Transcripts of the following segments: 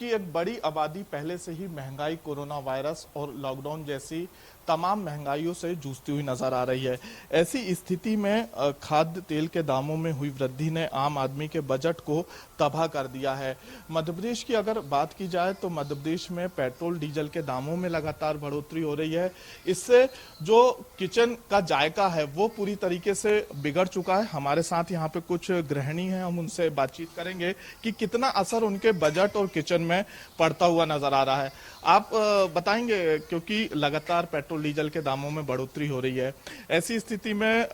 की एक बड़ी आबादी पहले से ही महंगाई, कोरोना वायरस और लॉकडाउन जैसी तमाम महंगाइयों से जूझती हुई नजर आ रही है। ऐसी स्थिति में खाद्य तेल के दामों में हुई वृद्धि ने आम आदमी के बजट को तबाह कर दिया है। मध्य प्रदेश की अगर बात की जाए तो मध्य प्रदेश में पेट्रोल डीजल के दामों में लगातार बढ़ोतरी हो रही है। इससे जो किचन का जायका है वो पूरी तरीके से बिगड़ चुका है। हमारे साथ यहाँ पे कुछ गृहिणी हैं, हम उनसे बातचीत करेंगे कि कितना असर उनके बजट और किचन में पड़ता हुआ नजर आ रहा है। आप बताएंगे, क्योंकि लगातार पेट्रोल डीजल के दामों में बढ़ोतरी हो रही है, ऐसी स्थिति में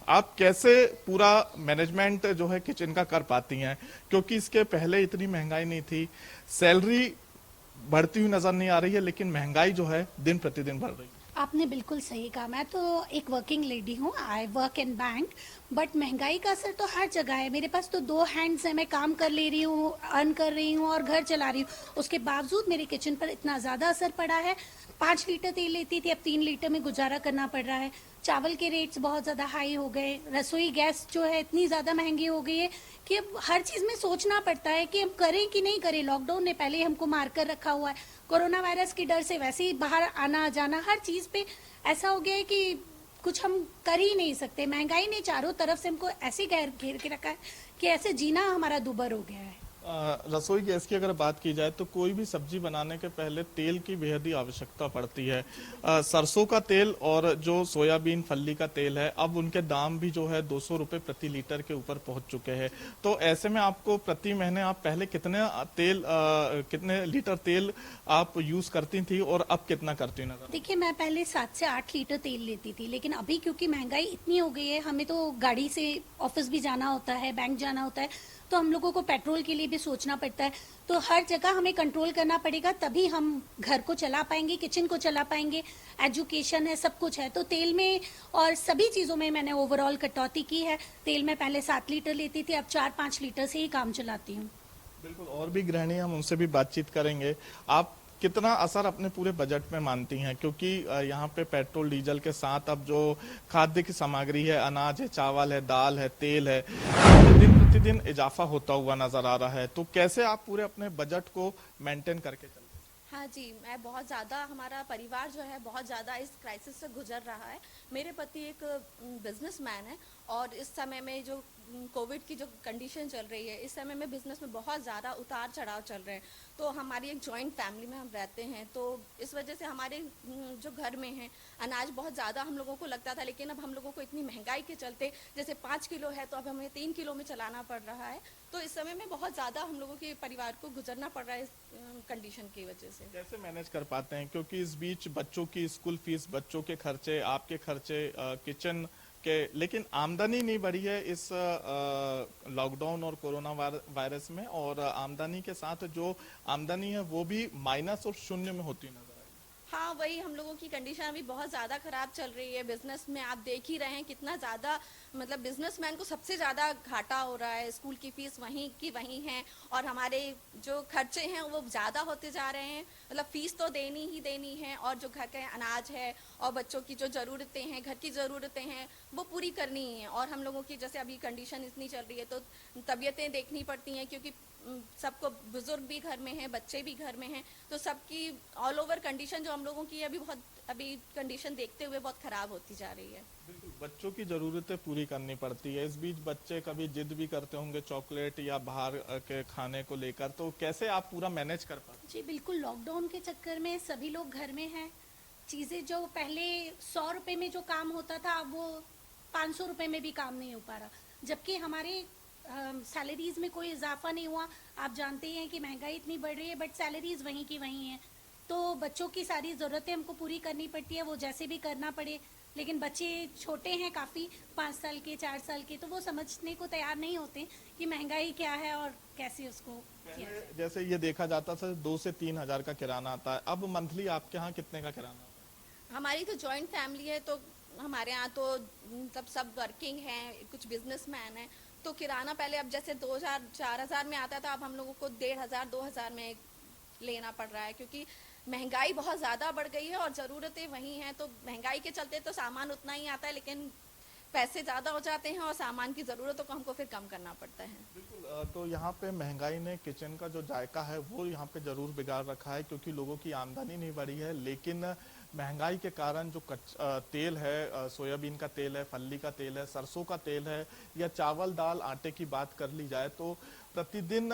आप कैसे पूरा मैनेजमेंट जो है किचन का कर पाती हैं, क्योंकि इसके पहले इतनी महंगाई नहीं थी। सैलरी बढ़ती हुई नजर नहीं आ रही है, लेकिन महंगाई जो है दिन प्रतिदिन बढ़ रही है। आपने बिल्कुल सही कहा। मैं तो एक वर्किंग लेडी हूँ, I work in bank. But महंगाई का असर तो हर जगह है। मेरे पास तो दो हैंड्स है, मैं काम कर ले रही हूँ, अर्न कर रही हूँ और घर चला रही हूँ। उसके बावजूद मेरे किचन पर इतना ज़्यादा असर पड़ा है। 5 लीटर तेल लेती थी, अब 3 लीटर में गुजारा करना पड़ रहा है। चावल के रेट्स बहुत ज़्यादा हाई हो गए। रसोई गैस जो है इतनी ज़्यादा महंगी हो गई है कि अब हर चीज़ में सोचना पड़ता है कि हम करें कि नहीं करें। लॉकडाउन ने पहले ही हमको मार कर रखा हुआ है। कोरोना वायरस के डर से वैसे ही बाहर आना जाना हर चीज़ पे ऐसा हो गया है कि कुछ हम कर ही नहीं सकते। महंगाई ने चारों तरफ से हमको ऐसे घेर घेर के रखा है कि ऐसे जीना हमारा दुभर हो गया है। रसोई गैस की अगर बात की जाए तो कोई भी सब्जी बनाने के पहले तेल की बेहद ही आवश्यकता पड़ती है। सरसों का तेल और जो सोयाबीन फल्ली का तेल है, अब उनके दाम भी जो है 200 रुपए प्रति लीटर के ऊपर पहुंच चुके हैं। तो ऐसे में आपको प्रति महीने आप पहले कितने लीटर तेल आप यूज करती थी और अब कितना करती नजर? देखिए, मैं पहले 7 से 8 लीटर तेल लेती थी, लेकिन अभी क्योंकि महंगाई इतनी हो गई है, हमें तो गाड़ी से ऑफिस भी जाना होता है, बैंक जाना होता है, तो हम लोगों को पेट्रोल के लिए भी सोचना पड़ता है। तो हर जगह हमें कंट्रोल करना पड़ेगा, तभी हम घर को चला पाएंगे, किचन को चला पाएंगे। एजुकेशन है, सब कुछ है। तो तेल में और सभी चीज़ों में मैंने ओवरऑल कटौती की है। तेल में पहले 7 लीटर लेती थी, अब 4-5 लीटर से ही काम चलाती हूँ। बिल्कुल, और भी गृहिणी हम उनसे भी बातचीत करेंगे। आप कितना असर अपने पूरे बजट में मानती हैं, क्योंकि यहाँ पे पेट्रोल डीजल के साथ अब जो खाद्य की सामग्री है, अनाज है, चावल है, दाल है, तेल है, इसमें दिन प्रतिदिन इजाफा होता हुआ नजर आ रहा है। तो कैसे आप पूरे अपने बजट को मेंटेन करके चलते हैं? हाँ जी, मैं बहुत ज़्यादा, हमारा परिवार जो है बहुत ज़्यादा इस क्राइसिस से गुजर रहा है। मेरे पति एक बिजनेसमैन है और इस समय में जो कोविड की जो कंडीशन चल रही है, इस समय में बिजनेस में बहुत ज़्यादा उतार चढ़ाव चल रहे हैं। तो हमारी एक जॉइंट फैमिली में हम रहते हैं, तो इस वजह से हमारे जो घर में है अनाज बहुत ज़्यादा हम लोगों को लगता था, लेकिन अब हम लोगों को इतनी महंगाई के चलते जैसे 5 किलो है तो अब हमें 3 किलो में चलाना पड़ रहा है। तो इस समय में बहुत ज़्यादा हम लोगों के परिवार को गुजरना पड़ रहा है इस कंडीशन की वजह से। कैसे मैनेज कर पाते हैं, क्योंकि इस बीच बच्चों की स्कूल फीस, बच्चों के खर्चे, आपके खर्चे, किचन के, लेकिन आमदनी नहीं बढ़ी है इस लॉकडाउन और कोरोना वायरस में, और आमदनी के साथ जो आमदनी है वो भी माइनस और शून्य में होती नजर आई। हाँ, वही हम लोगों की कंडीशन अभी बहुत ज़्यादा ख़राब चल रही है। बिजनेस में आप देख ही रहे हैं कितना ज़्यादा, मतलब बिजनेसमैन को सबसे ज़्यादा घाटा हो रहा है। स्कूल की फीस वहीं की वहीं है और हमारे जो खर्चे हैं वो ज़्यादा होते जा रहे हैं। मतलब फीस तो देनी ही देनी है और जो घर के अनाज है और बच्चों की जो ज़रूरतें हैं, घर की ज़रूरतें हैं, वो पूरी करनी ही है। और हम लोगों की जैसे अभी कंडीशन इतनी चल रही है तो तबीयतें देखनी पड़ती हैं, क्योंकि सबको, बुजुर्ग भी घर में हैं, बच्चे भी घर में हैं, तो सबकी ऑल ओवर कंडीशन जो हम लोगों की अभी कंडीशन देखते हुए बहुत ख़राब होती जा रही है। बिल्कुल, बच्चों की जरूरतें पूरी करनी पड़ती है। इस बीच बच्चे कभी जिद भी करते होंगे चॉकलेट या बाहर के खाने को लेकर, तो कैसे आप पूरा मैनेज कर पाते? जी बिल्कुल, लॉकडाउन के चक्कर में सभी लोग घर में हैं। चीज़ें जो पहले 100 रुपए में जो काम होता था, अब वो 500 रुपए में भी काम नहीं हो पा रहा। जबकि हमारे सैलरीज में कोई इजाफा नहीं हुआ। आप जानते हैं कि महंगाई इतनी बढ़ रही है, बट सैलरीज वहीं की वहीं हैं। तो बच्चों की सारी ज़रूरतें हमको पूरी करनी पड़ती है, वो जैसे भी करना पड़े। लेकिन बच्चे छोटे हैं काफ़ी, 5 साल के, 4 साल के, तो वो समझने को तैयार नहीं होते कि महंगाई क्या है और कैसे उसको किया जाए। जैसे ये देखा जाता था 2 से 3 हजार का किराना आता है, अब मंथली आपके यहाँ कितने का किराना आता हमारी तो जॉइंट फैमिली है, तो हमारे यहाँ तो मतलब सब वर्किंग हैं, कुछ बिजनेसमैन हैं, तो किराना पहले अब जैसे 2000-4000 में आता था, अब हम लोगों को 1500-2000 में लेना पड़ रहा है, क्योंकि महंगाई बहुत ज़्यादा बढ़ गई है और ज़रूरतें वही हैं। तो महंगाई के चलते तो सामान उतना ही आता है, लेकिन पैसे ज़्यादा हो जाते हैं और सामान की ज़रूरतों को हमको फिर कम करना पड़ता है। बिल्कुल, तो यहाँ पे महंगाई ने किचन का जो जायका है वो यहाँ पे जरूर बिगाड़ रखा है, क्योंकि लोगों की आमदनी नहीं बढ़ी है, लेकिन महंगाई के कारण जो तेल है, सोयाबीन का तेल है, फल्ली का तेल है, सरसों का तेल है, या चावल दाल आटे की बात कर ली जाए तो प्रतिदिन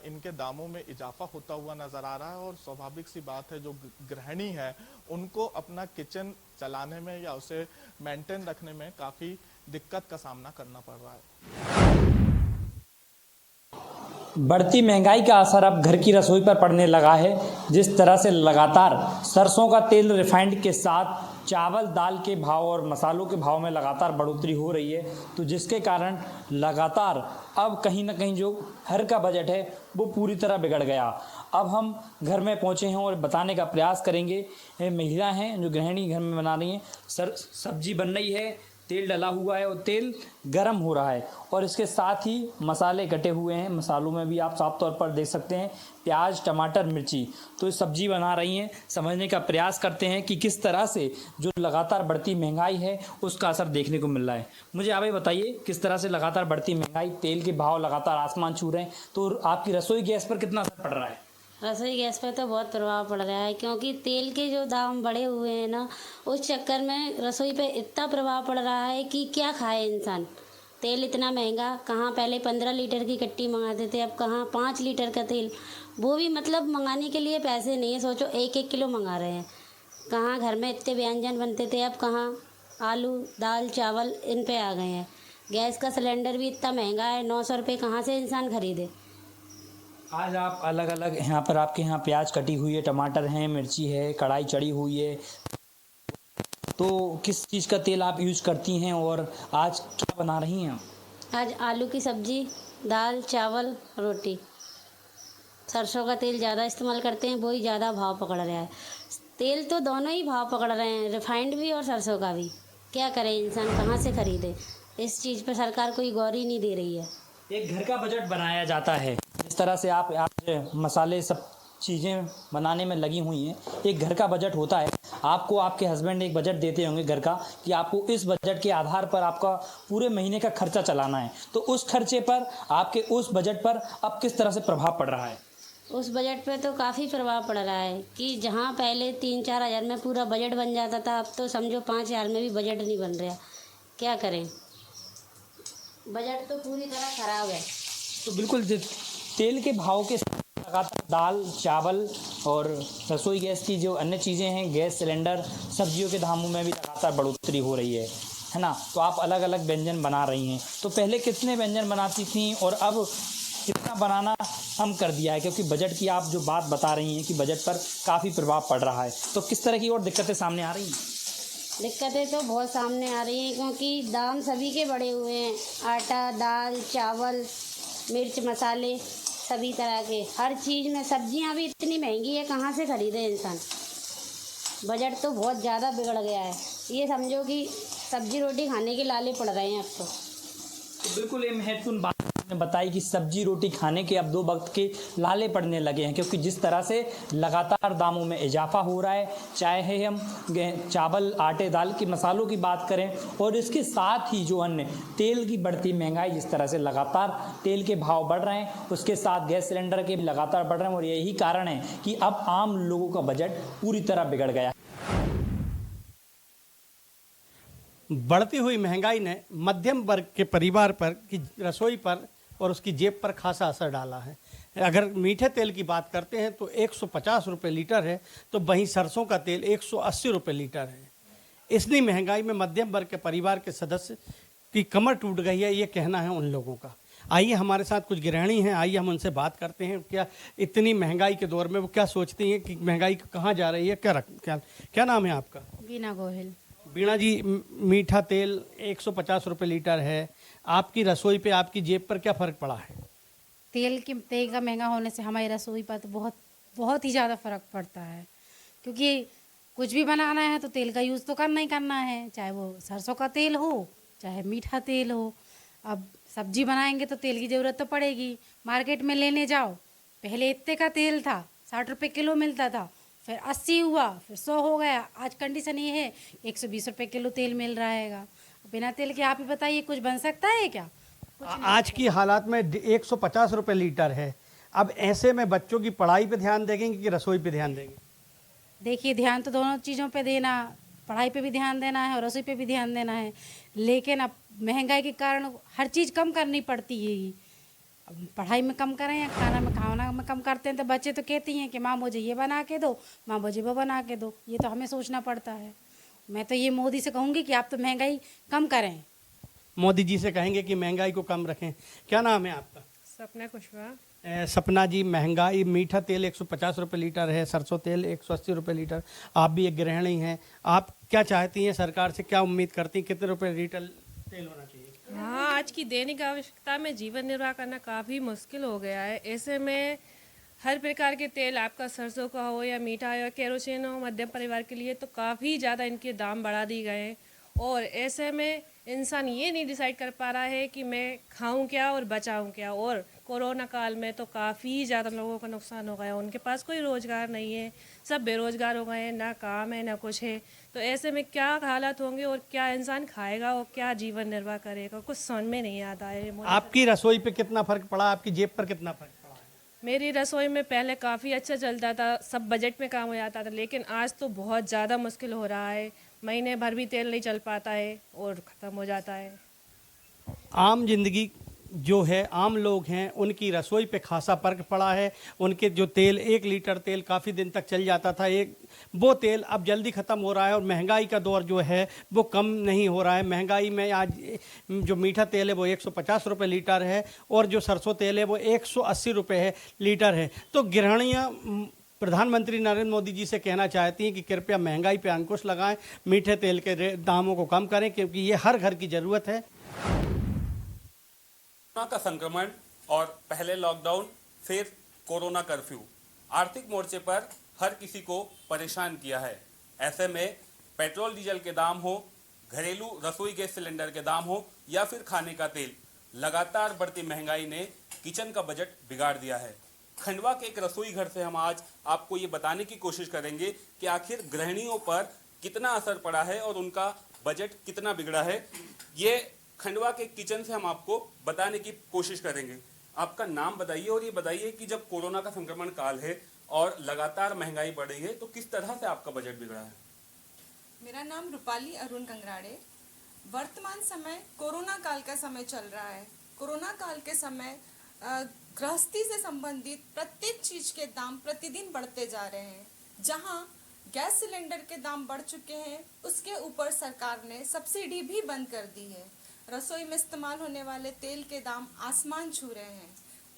इनके दामों में इजाफा होता हुआ नजर आ रहा है। और स्वाभाविक सी बात है, जो गृहिणी है उनको अपना किचन चलाने में या उसे मेंटेन रखने में काफी दिक्कत का सामना करना पड़ रहा है। बढ़ती महंगाई का असर अब घर की रसोई पर पड़ने लगा है। जिस तरह से लगातार सरसों का तेल, रिफाइंड के साथ चावल दाल के भाव और मसालों के भाव में लगातार बढ़ोतरी हो रही है, तो जिसके कारण लगातार अब कहीं ना कहीं जो घर का बजट है वो पूरी तरह बिगड़ गया। अब हम घर में पहुंचे हैं और बताने का प्रयास करेंगे। महिला हैं जो गृहिणी घर में बना रही हैं, सब्जी बन रही है, तेल डला हुआ है और तेल गर्म हो रहा है, और इसके साथ ही मसाले कटे हुए हैं। मसालों में भी आप साफ तौर पर देख सकते हैं प्याज, टमाटर, मिर्ची। तो ये सब्जी बना रही हैं। समझने का प्रयास करते हैं कि किस तरह से जो लगातार बढ़ती महंगाई है उसका असर देखने को मिल रहा है। मुझे आप ये बताइए, किस तरह से लगातार बढ़ती महंगाई, तेल के भाव लगातार आसमान छू रहे हैं, तो आपकी रसोई गैस पर कितना असर पड़ रहा है? रसोई गैस पर तो बहुत प्रभाव पड़ रहा है, क्योंकि तेल के जो दाम बढ़े हुए हैं ना, उस चक्कर में रसोई पे इतना प्रभाव पड़ रहा है कि क्या खाए इंसान। तेल इतना महंगा, कहाँ पहले 15 लीटर की कट्टी मंगाते थे, अब कहाँ 5 लीटर का तेल, वो भी मतलब मंगाने के लिए पैसे नहीं है। सोचो 1-1 किलो मंगा रहे हैं। कहाँ घर में इतने व्यंजन बनते थे, अब कहाँ आलू दाल चावल इन पे आ गए हैं। गैस का सिलेंडर भी इतना महंगा है, 900 रुपये कहाँ से इंसान खरीदे। आज आप अलग अलग, यहाँ पर आपके यहाँ प्याज कटी हुई है, टमाटर हैं, मिर्ची है, कढ़ाई चढ़ी हुई है, तो किस चीज़ का तेल आप यूज करती हैं और आज क्या बना रही हैं? आज आलू की सब्जी, दाल चावल रोटी। सरसों का तेल ज़्यादा इस्तेमाल करते हैं, वही ज़्यादा भाव पकड़ रहा है। तेल तो दोनों ही भाव पकड़ रहे हैं, रिफाइंड भी और सरसों का भी। क्या करे इंसान, कहाँ से खरीदे। इस चीज़ पर सरकार कोई गौर ही नहीं दे रही है। एक घर का बजट बनाया जाता है, जिस तरह से आप आज मसाले सब चीज़ें बनाने में लगी हुई हैं, एक घर का बजट होता है। आपको आपके हस्बैंड एक बजट देते होंगे घर का, कि आपको इस बजट के आधार पर आपका पूरे महीने का खर्चा चलाना है, तो उस खर्चे पर, आपके उस बजट पर अब किस तरह से प्रभाव पड़ रहा है? उस बजट पे तो काफ़ी प्रभाव पड़ रहा है कि जहाँ पहले 3-4 हज़ार में पूरा बजट बन जाता था, अब तो समझो 5 हज़ार में भी बजट नहीं बन रहा। क्या करें, बजट तो पूरी तरह ख़राब है। तो बिल्कुल तेल के भाव के साथ लगातार दाल चावल और रसोई गैस की जो अन्य चीज़ें हैं, गैस सिलेंडर, सब्जियों के दामों में भी लगातार बढ़ोतरी हो रही है ना। तो आप अलग अलग व्यंजन बना रही हैं, तो पहले कितने व्यंजन बनाती थीं और अब कितना बनाना कम कर दिया है? क्योंकि बजट की आप जो बात बता रही हैं कि बजट पर काफ़ी प्रभाव पड़ रहा है, तो किस तरह की और दिक्कतें सामने आ रही हैं? दिक्कतें तो बहुत सामने आ रही हैं, क्योंकि दाम सभी के बढ़े हुए हैं। आटा, दाल, चावल, मिर्च, मसाले, सभी तरह के हर चीज़ में। सब्जियां भी इतनी महंगी है, कहाँ से खरीदे इंसान। बजट तो बहुत ज़्यादा बिगड़ गया है। ये समझो कि सब्जी रोटी खाने के लाले पड़ रहे हैं अब तो। बिल्कुल, ये महत्वपूर्ण बात आपने बताई कि सब्जी रोटी खाने के अब 2 वक्त के लाले पड़ने लगे हैं, क्योंकि जिस तरह से लगातार दामों में इजाफा हो रहा है, चाहे हम चावल आटे दाल के मसालों की बात करें, और इसके साथ ही जो अन्य तेल की बढ़ती महंगाई, जिस तरह से लगातार तेल के भाव बढ़ रहे हैं, उसके साथ गैस सिलेंडर के भी लगातार बढ़ रहे हैं, और यही कारण है कि अब आम लोगों का बजट पूरी तरह बिगड़ गया। बढ़ती हुई महंगाई ने मध्यम वर्ग के परिवार पर की रसोई पर और उसकी जेब पर खासा असर डाला है। अगर मीठे तेल की बात करते हैं तो 150 रुपये लीटर है, तो वहीं सरसों का तेल 180 रुपये लीटर है। इतनी महंगाई में मध्यम वर्ग के परिवार के सदस्य की कमर टूट गई है, ये कहना है उन लोगों का। आइए हमारे साथ कुछ गृहिणी हैं, आइए हम उनसे बात करते हैं। क्या इतनी महंगाई के दौर में वो क्या सोचती हैं कि महंगाई कहाँ जा रही है, क्या नाम है आपका? बीना गोहिल। बीणा जी, मीठा तेल 150 रुपये लीटर है, आपकी रसोई पे, आपकी जेब पर क्या फ़र्क पड़ा है? तेल का महंगा होने से हमारी रसोई पर तो बहुत ही ज़्यादा फ़र्क पड़ता है, क्योंकि कुछ भी बनाना है तो तेल का यूज़ तो करना ही करना है, चाहे वो सरसों का तेल हो चाहे मीठा तेल हो। अब सब्जी बनाएंगे तो तेल की ज़रूरत तो पड़ेगी। मार्केट में लेने जाओ, पहले इतने का तेल था, 60 रुपये किलो मिलता था, फिर 80 हुआ, फिर 100 हो गया। आज कंडीशन ये है 120 रुपये किलो तेल मिल रहा हैगा। बिना तेल के आप ही बताइए कुछ बन सकता है क्या? आज की हालात में 150 रुपये लीटर है। अब ऐसे में बच्चों की पढ़ाई पे ध्यान देंगे कि रसोई पे ध्यान देंगे? देखिए ध्यान तो दोनों चीज़ों पे देना, पढ़ाई पे भी ध्यान देना है और रसोई पे भी ध्यान देना है, लेकिन अब महंगाई के कारण हर चीज़ कम करनी पड़ती है। अब पढ़ाई में कम करें या खाना में कम करते हैं तो बच्चे तो कहती हैं कि माँ मुझे ये बना के दो, माँ मुझे वो बना के दो। ये तो हमें सोचना पड़ता है। मैं तो ये मोदी से कहूँगी कि आप तो महंगाई कम करें। मोदी जी से कहेंगे कि महंगाई को कम रखें। क्या नाम है आपका? सपना कुशवाहा। सपना जी, महंगाई, मीठा तेल 150 रुपये लीटर है, सरसों तेल 180 रुपये लीटर। आप भी एक गृहिणी हैं, आप क्या चाहती हैं सरकार से, क्या उम्मीद करती हैं, कितने रुपए लीटर तेल होना चाहिए? हाँ, आज की दैनिक आवश्यकता में जीवन निर्वाह करना काफ़ी मुश्किल हो गया है। ऐसे में हर प्रकार के तेल, आपका सरसों का हो या मीठा हो या केरोसिन हो, मध्यम परिवार के लिए तो काफ़ी ज़्यादा इनके दाम बढ़ा दिए गए हैं। और ऐसे में इंसान ये नहीं डिसाइड कर पा रहा है कि मैं खाऊं क्या और बचाऊं क्या। और कोरोना काल में तो काफ़ी ज़्यादा लोगों का नुकसान हो गया, उनके पास कोई रोज़गार नहीं है, सब बेरोज़गार हो गए हैं, ना काम है ना कुछ है। तो ऐसे में क्या हालात होंगे और क्या इंसान खाएगा और क्या जीवन निर्वाह करेगा, कुछ समझ में नहीं आता है। आपकी रसोई पे कितना फ़र्क पड़ा, आपकी जेब पर कितना फ़र्क पड़ा? मेरी रसोई में पहले काफ़ी अच्छा चलता था, सब बजट में काम हो जाता था, लेकिन आज तो बहुत ज़्यादा मुश्किल हो रहा है। महीने भर भी तेल नहीं चल पाता है और ख़त्म हो जाता है। आम जिंदगी जो है, आम लोग हैं, उनकी रसोई पे खासा फर्क पड़ा है। उनके जो तेल, 1 लीटर तेल काफ़ी दिन तक चल जाता था, वो तेल अब जल्दी ख़त्म हो रहा है। और महंगाई का दौर जो है वो कम नहीं हो रहा है। महंगाई में आज जो मीठा तेल है वो 150 रुपये लीटर है और जो सरसों तेल है वो 180 रुपये है लीटर है। तो गृहिणियाँ प्रधानमंत्री नरेंद्र मोदी जी से कहना चाहती हैं कि कृपया महंगाई पे अंकुश लगाएं, मीठे तेल के दामों को कम करें, क्योंकि ये हर घर की ज़रूरत है। कोरोना का संक्रमण और पहले लॉकडाउन, फिर कोरोना कर्फ्यू आर्थिक मोर्चे पर हर किसी को परेशान किया है। ऐसे में पेट्रोल डीजल के दाम हो, घरेलू रसोई गैस सिलेंडर के दाम हो या फिर खाने का तेल, लगातार बढ़ती महंगाई ने किचन का बजट बिगाड़ दिया है। खंडवा के एक रसोई घर से हम आज आपको ये बताने की कोशिश करेंगे कि आखिर गृहिणियों पर कितना असर पड़ा है और उनका बजट कितना बिगड़ा है। ये खंडवा के किचन से हम आपको बताने की कोशिश करेंगे। आपका नाम बताइए और ये बताइए कि जब कोरोना का संक्रमण काल है और लगातार महंगाई बढ़ रही है तो किस तरह से आपका बजट बिगड़ा है? मेरा नाम रूपाली अरुण कंगराड़े। वर्तमान समय कोरोना काल का समय चल रहा है। कोरोना काल के समय गृहस्थी से संबंधित प्रत्येक चीज के दाम प्रतिदिन बढ़ते जा रहे हैं। जहां गैस सिलेंडर के दाम बढ़ चुके हैं, उसके ऊपर सरकार ने सब्सिडी भी बंद कर दी है। रसोई में इस्तेमाल होने वाले तेल के दाम आसमान छू रहे हैं।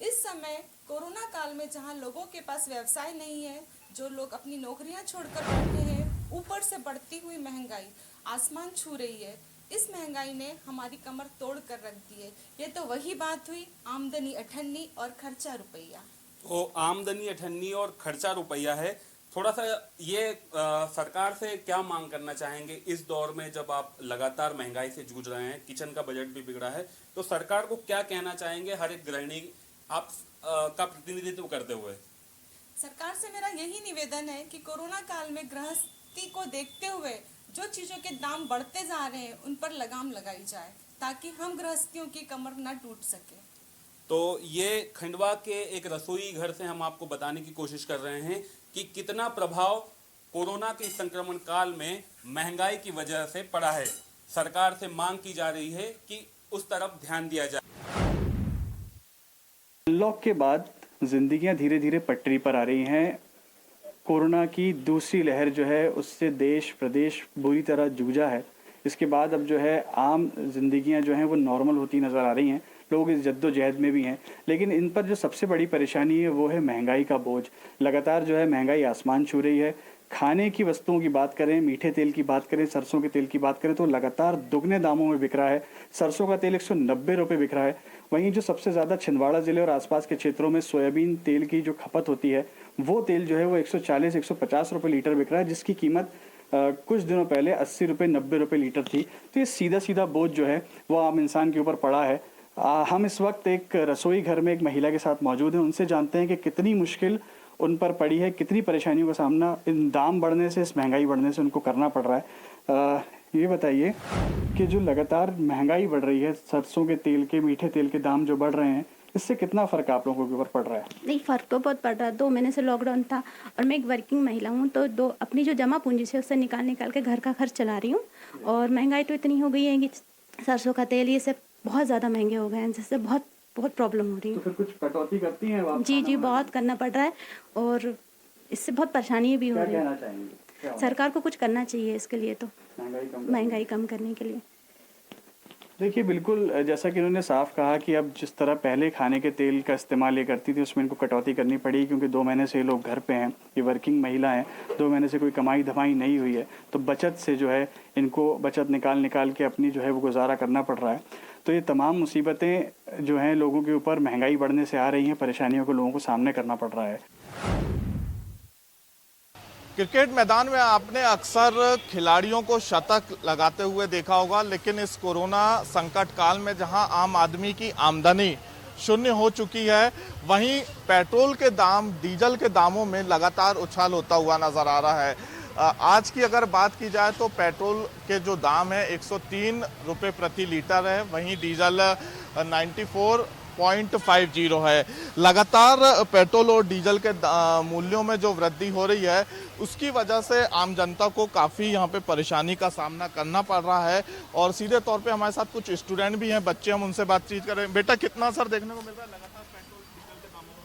इस समय कोरोना काल में जहां लोगों के पास व्यवसाय नहीं है, जो लोग अपनी नौकरियां छोड़कर बैठे हैं, ऊपर से बढ़ती हुई महंगाई आसमान छू रही है। इस महंगाई ने हमारी कमर तोड़ कर रख दी है। ये तो वही बात हुई, आमदनी अठन्नी और खर्चा रुपया। तो आमदनी अठन्नी और खर्चा रुपया है। थोड़ा सा ये सरकार से क्या मांग करना चाहेंगे इस दौर में जब आप लगातार महंगाई से जूझ रहे हैं, किचन का बजट भी बिगड़ा है, तो सरकार को क्या कहना चाहेंगे हर एक गृहिणी आप का प्रतिनिधित्व करते हुए? सरकार से मेरा यही निवेदन है कि कोरोना काल में गृहस्थी को देखते हुए जो चीजों के दाम बढ़ते जा रहे हैं उन पर लगाम लगाई जाए, ताकि हम गृहस्थियों की कमर न टूट सके। तो ये खंडवा के एक रसोई घर से हम आपको बताने की कोशिश कर रहे हैं कि कितना प्रभाव कोरोना के संक्रमण काल में महंगाई की वजह से पड़ा है। सरकार से मांग की जा रही है कि उस तरफ ध्यान दिया जाए। अनलॉक के बाद जिंदगियां धीरे धीरे पटरी पर आ रही हैं। कोरोना की दूसरी लहर जो है उससे देश प्रदेश बुरी तरह जूझा है। इसके बाद अब जो है आम जिंदगियां जो हैं वो नॉर्मल होती नज़र आ रही हैं। लोग इस जद्दोजहद में भी हैं, लेकिन इन पर जो सबसे बड़ी परेशानी है वो है महंगाई का बोझ। लगातार जो है महंगाई आसमान छू रही है। खाने की वस्तुओं की बात करें, मीठे तेल की बात करें, सरसों के तेल की बात करें तो लगातार दुगने दामों में बिक रहा है। सरसों का तेल 190 रुपये बिक रहा है। वहीं जो सबसे ज़्यादा छिंदवाड़ा ज़िले और आसपास के क्षेत्रों में सोयाबीन तेल की जो खपत होती है वो तेल जो है वो 140-150 रुपये लीटर बिक रहा है, जिसकी कीमत कुछ दिनों पहले 80 रुपये 90 रुपये लीटर थी। तो ये सीधा सीधा बोझ जो है वो आम इंसान के ऊपर पड़ा है। हम इस वक्त एक रसोई घर में एक महिला के साथ मौजूद हैं। उनसे जानते हैं कि कितनी मुश्किल उन पर पड़ी है, कितनी परेशानियों का सामना इन दाम बढ़ने से, इस महंगाई बढ़ने से उनको करना पड़ रहा है। ये बताइए कि जो लगातार महंगाई बढ़ रही है, सरसों के तेल के, मीठे तेल के दाम जो बढ़ रहे हैं, इससे कितना फ़र्क आप लोगों के ऊपर पड़ रहा है? नहीं, फ़र्क तो बहुत पड़ रहा है। 2 महीने से लॉकडाउन था और मैं एक वर्किंग महिला हूँ, तो अपनी जो जमा पूंजी से उससे निकाल के घर का खर्च चला रही हूँ। और महंगाई तो इतनी हो गई है कि सरसों का तेल ये सब बहुत ज़्यादा महंगे हो गए हैं, जिससे बहुत प्रॉब्लम हो रही है। तो फिर कुछ कटौती करती हैं आप? जी, बहुत करना पड़ रहा है और इससे बहुत परेशानी भी हो रही है। क्या कहना चाहेंगे? सरकार को कुछ करना चाहिए इसके लिए, तो महंगाई कम करने के लिए। देखिए, बिल्कुल जैसा कि उन्होंने साफ कहा कि अब जिस तरह पहले खाने के तेल का इस्तेमाल ये करती थी, उसमें इनको कटौती करनी पड़ी, क्योंकि 2 महीने से ये लोग घर पे हैं, ये वर्किंग महिला हैं, 2 महीने से कोई कमाई धमाई नहीं हुई है, तो बचत से जो है इनको बचत निकाल के अपनी जो है वो गुजारा करना पड़ रहा है। तो ये तमाम मुसीबतें जो हैं लोगों के ऊपर महंगाई बढ़ने से आ रही हैं, परेशानियों को लोगों को सामने करना पड़ रहा है। क्रिकेट मैदान में आपने अक्सर खिलाड़ियों को शतक लगाते हुए देखा होगा, लेकिन इस कोरोना संकट काल में जहां आम आदमी की आमदनी शून्य हो चुकी है, वहीं पेट्रोल के दाम, डीजल के दामों में लगातार उछाल होता हुआ नजर आ रहा है। आज की अगर बात की जाए तो पेट्रोल के जो दाम है 103 रुपये प्रति लीटर है, वहीं डीजल 94.50 है। लगातार पेट्रोल और डीजल के मूल्यों में जो वृद्धि हो रही है, उसकी वजह से आम जनता को काफ़ी यहाँ पे परेशानी का सामना करना पड़ रहा है। और सीधे तौर पे हमारे साथ कुछ स्टूडेंट भी हैं, बच्चे, हम उनसे बातचीत करें। बेटा, कितना असर देखने को मिल रहा है लगातार पेट्रोल डीजल के दामों में?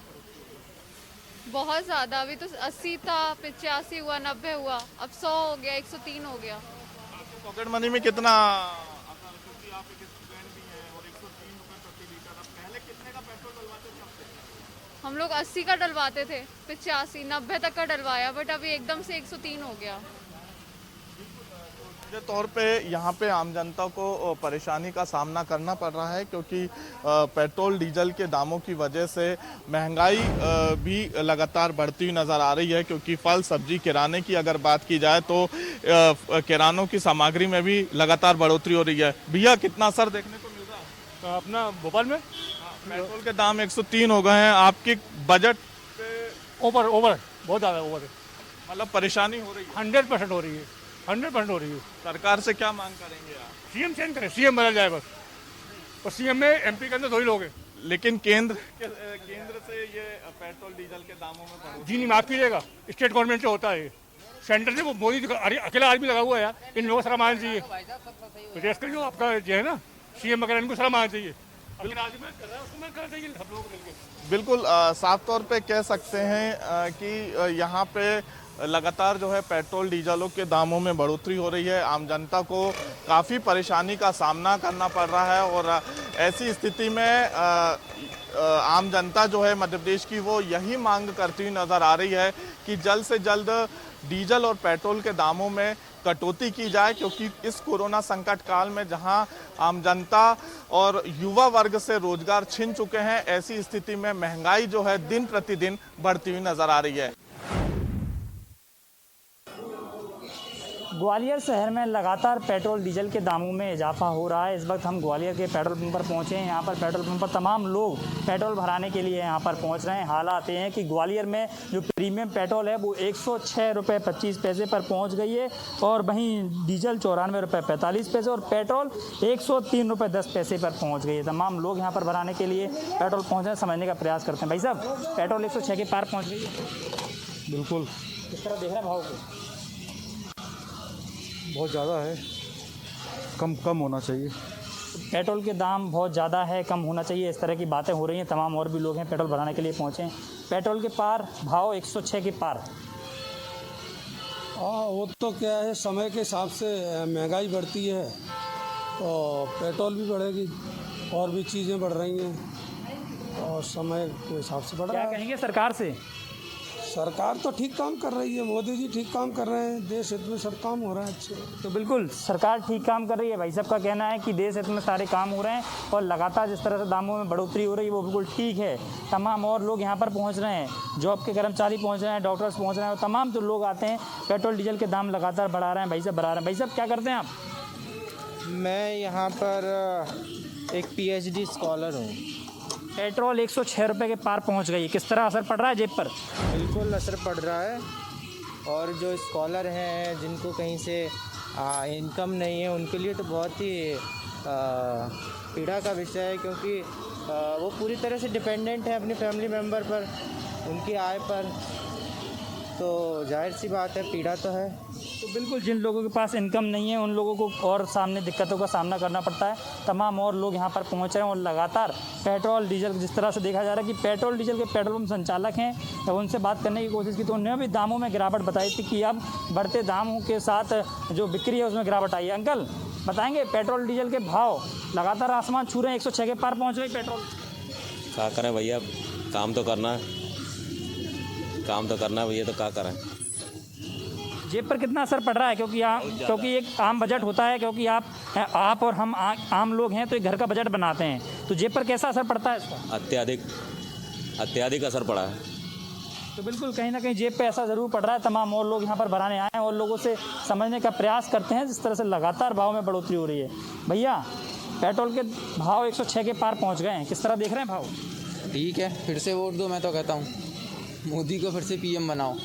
बहुत ज़्यादा। अभी तो 80 था, 85 हुआ, 90 हुआ, अब 100 हो गया, 103 हो गया। पॉकेट मनी में कितना असर, क्योंकि आप एक स्टूडेंट भी हैं और 103 रुपये प्रति लीटर, अब पहले कितने का पेट्रोल डलवाते थे? हम लोग 80 का डलवाते थे, 85, 90 तक का डलवाया, बट अभी एकदम से 103 हो गया। सीधे तौर पे यहाँ पे आम जनता को परेशानी का सामना करना पड़ रहा है, क्योंकि पेट्रोल डीजल के दामों की वजह से महंगाई भी लगातार बढ़ती हुई नज़र आ रही है। क्योंकि फल, सब्जी, किराने की अगर बात की जाए तो किरानों की सामग्री में भी लगातार बढ़ोतरी हो रही है। भैया, कितना असर देखने को मिल रहा है अपना भोपाल में? पेट्रोल के दाम 103 हो गए हैं, आपके बजट पे ओवर बहुत ज़्यादा ओवर है, मतलब परेशानी हो रही है? 100% हो रही है, 100% हो रही है। सरकार से क्या मांग करेंगे आप? सीएम चेंज करें, सीएम बदल जाए बस, और सीएम में एमपी के अंदर 2 ही लोग हैं। लेकिन केंद्र से ये पेट्रोल डीजल के दामों में जी नहीं माफ कीजिएगा, स्टेट गवर्नमेंट से होता है, सेंटर से वो मोदी अकेला आदमी लगा हुआ है यार, इन लोगों को शर्म आना चाहिए। प्रदेश का जो आपका जो है ना सीएम वगैरह, इनको शर्म आना चाहिए। बिल्कुल साफ तौर पे कह सकते हैं कि यहाँ पे लगातार जो है पेट्रोल डीजलों के दामों में बढ़ोतरी हो रही है। आम जनता को काफ़ी परेशानी का सामना करना पड़ रहा है और ऐसी स्थिति में आम जनता जो है मध्य प्रदेश की, वो यही मांग करती हुई नज़र आ रही है कि जल्द से जल्द डीजल और पेट्रोल के दामों में कटौती की जाए। क्योंकि इस कोरोना संकट काल में जहां आम जनता और युवा वर्ग से रोजगार छिन चुके हैं, ऐसी स्थिति में महंगाई जो है दिन प्रतिदिन बढ़ती हुई नजर आ रही है। ग्वालियर शहर में लगातार पेट्रोल डीजल के दामों में इजाफा हो रहा है। इस वक्त हम ग्वालियर के पेट्रोल पंप पर पहुंचे हैं। यहाँ पर पेट्रोल पंप पर तमाम लोग पेट्रोल भराने के लिए यहाँ पर पहुंच रहे हैं। हालात ये हैं कि ग्वालियर में जो प्रीमियम पेट्रोल है वो 106 रुपये 25 पैसे पर पहुँच गई है, और वहीं डीजल 94 रुपये 45 पैसे और पेट्रोल 103 रुपये 10 पैसे पर पहुँच गई है। तमाम लोग यहाँ पर भराने के लिए पेट्रोल पहुँचने समझने का प्रयास करते हैं। भाई साहब, पेट्रोल 106 के पार पहुँच गई है? बिल्कुल। किस तरह देख रहे हैं भाव को? बहुत ज़्यादा है, कम होना चाहिए। पेट्रोल के दाम बहुत ज़्यादा है, कम होना चाहिए, इस तरह की बातें हो रही हैं। तमाम और भी लोग हैं पेट्रोल भराने के लिए पहुँचे हैं। पेट्रोल के पार भाव 106 के पार। हाँ, वो तो क्या है, समय के हिसाब से महंगाई बढ़ती है तो पेट्रोल भी बढ़ेगी और भी चीज़ें बढ़ रही हैं और समय के हिसाब से बढ़ रहा है। क्या कहेंगे सरकार से? सरकार तो ठीक काम कर रही है, मोदी जी ठीक काम कर रहे हैं, देश हित में सब काम हो रहा है अच्छे। तो बिल्कुल सरकार ठीक काम कर रही है। भाई साहब का कहना है कि देश हित में सारे काम हो रहे हैं और लगातार जिस तरह से दामों में बढ़ोतरी हो रही है वो बिल्कुल ठीक है। तमाम और लोग यहाँ पर पहुँच रहे हैं, जॉब के कर्मचारी पहुँच रहे हैं, डॉक्टर्स पहुँच रहे हैं, और तमाम जो लोग आते हैं पेट्रोल डीजल के दाम लगातार बढ़ा रहे हैं। भाई साहब बढ़ा रहे हैं। भाई साहब क्या करते हैं आप? मैं यहाँ पर एक PhD स्कॉलर हूँ। पेट्रोल 106 रुपये के पार पहुंच गई, किस तरह असर पड़ रहा है जेब पर? बिल्कुल असर पड़ रहा है, और जो स्कॉलर हैं जिनको कहीं से इनकम नहीं है, उनके लिए तो बहुत ही पीड़ा का विषय है, क्योंकि वो पूरी तरह से डिपेंडेंट है अपनी फैमिली मेम्बर पर, उनकी आय पर। तो जाहिर सी बात है, पीड़ा तो है। तो बिल्कुल जिन लोगों के पास इनकम नहीं है उन लोगों को और सामने दिक्कतों का सामना करना पड़ता है। तमाम और लोग यहाँ पर पहुँच रहे हैं और लगातार पेट्रोल डीजल, जिस तरह से देखा जा रहा है कि पेट्रोल डीजल के पेट्रोल पंप संचालक हैं, जब उनसे बात करने की कोशिश की तो उन्होंने भी दामों में गिरावट बताई थी कि अब बढ़ते दामों के साथ जो बिक्री है उसमें गिरावट आई है। अंकल बताएंगे, पेट्रोल डीजल के भाव लगातार आसमान छू रहे हैं, 106 के पार पहुँच रहे पेट्रोल। क्या करें भैया, काम तो करना है, काम तो करना है भैया, तो क्या करें। जेब पर कितना असर पड़ रहा है? क्योंकि एक आम बजट होता है, क्योंकि आप और हम आम लोग हैं तो एक घर का बजट बनाते हैं, तो जेब पर कैसा असर पड़ता है इसका? अत्यधिक असर पड़ा है। तो बिल्कुल कहीं ना कहीं जेब पे ऐसा ज़रूर पड़ रहा है। तमाम और लोग यहाँ पर भराने आए हैं और लोगों से समझने का प्रयास करते हैं जिस तरह से लगातार भाव में बढ़ोतरी हो रही है। भैया, पेट्रोल के भाव 106 के पार पहुँच गए हैं, किस तरह देख रहे हैं भाव? ठीक है, फिर से वोट दो, मैं तो कहता हूँ मोदी को फिर से पीएम बनाओ।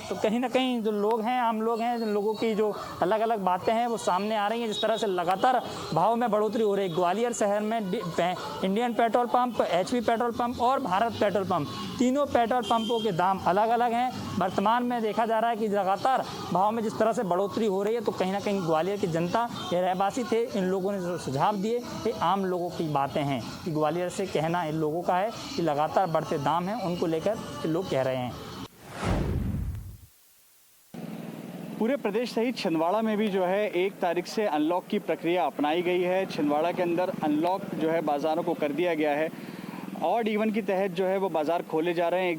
तो कहीं ना कहीं जो लोग हैं, आम लोग हैं, जिन लोगों की जो अलग अलग बातें हैं वो सामने आ रही हैं, जिस तरह से लगातार भाव में बढ़ोतरी हो रही है। ग्वालियर शहर में Indian petrol pump, HP petrol pump और भारत पेट्रोल पंप, तीनों पेट्रोल पंपों के दाम अलग अलग हैं। वर्तमान में देखा जा रहा है कि लगातार भाव में जिस तरह से बढ़ोतरी हो रही है, तो कहीं ना कहीं ग्वालियर की जनता, ये रहवासी थे, इन लोगों ने जो सुझाव दिए ये आम लोगों की बातें हैं कि ग्वालियर से कहना इन लोगों का है कि लगातार बढ़ते दाम हैं, उनको लेकर लोग कह रहे हैं। पूरे प्रदेश सहित छिंदवाड़ा में भी जो है 1 तारीख से अनलॉक की प्रक्रिया अपनाई गई है। छिंदवाड़ा के अंदर अनलॉक जो है बाज़ारों को कर दिया गया है। ऑड इवन के तहत जो है वो बाज़ार खोले जा रहे हैं।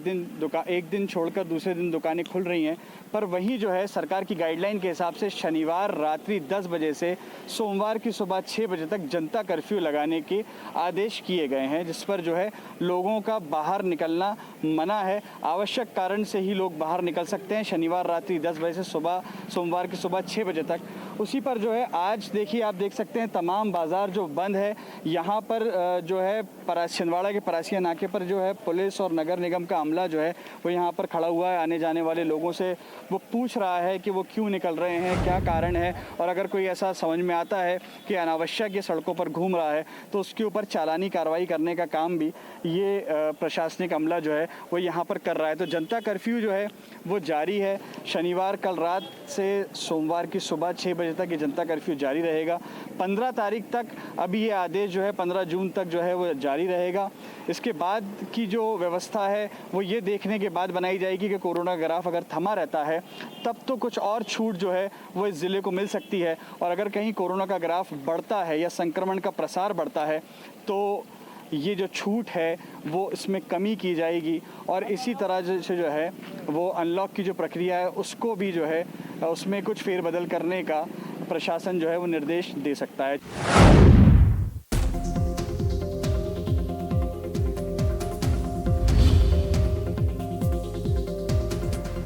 एक दिन छोड़कर दूसरे दिन दुकानें खुल रही हैं। पर वहीं जो है सरकार की गाइडलाइन के हिसाब से शनिवार रात्रि 10 बजे से सोमवार की सुबह 6 बजे तक जनता कर्फ्यू लगाने के आदेश किए गए हैं, जिस पर जो है लोगों का बाहर निकलना मना है। आवश्यक कारण से ही लोग बाहर निकल सकते हैं छनिवार रात्रि 10 बजे से सोमवार की सुबह 6 बजे तक। उसी पर जो है आज देखिए, आप देख सकते हैं तमाम बाज़ार जो बंद है। यहाँ पर जो है छिंदवाड़ा के परासिया नाके पर जो है पुलिस और नगर निगम का अमला जो है वो यहाँ पर खड़ा हुआ है। आने जाने वाले लोगों से वो पूछ रहा है कि वो क्यों निकल रहे हैं, क्या कारण है, और अगर कोई ऐसा समझ में आता है कि अनावश्यक ये सड़कों पर घूम रहा है तो उसके ऊपर चालानी कार्रवाई करने का काम भी ये प्रशासनिक अमला जो है वो यहाँ पर कर रहा है। तो जनता कर्फ्यू जो है वो जारी है। शनिवार कल रात से सोमवार की सुबह 6 बजे तक ये जनता कर्फ्यू जारी रहेगा। 15 तारीख तक अभी ये आदेश जो है 15 जून तक जो है वो जारी रहेगा। इसके बाद की जो व्यवस्था है वो ये देखने के बाद बनाई जाएगी कि कोरोना ग्राफ अगर थमा रहता है तब तो कुछ और छूट जो है वो इस ज़िले को मिल सकती है, और अगर कहीं कोरोना का ग्राफ बढ़ता है या संक्रमण का प्रसार बढ़ता है तो ये जो छूट है वो इसमें कमी की जाएगी। और इसी तरह से जो है वो अनलॉक की जो प्रक्रिया है उसको भी जो है उसमें कुछ फेरबदल करने का प्रशासन जो है वो निर्देश दे सकता है।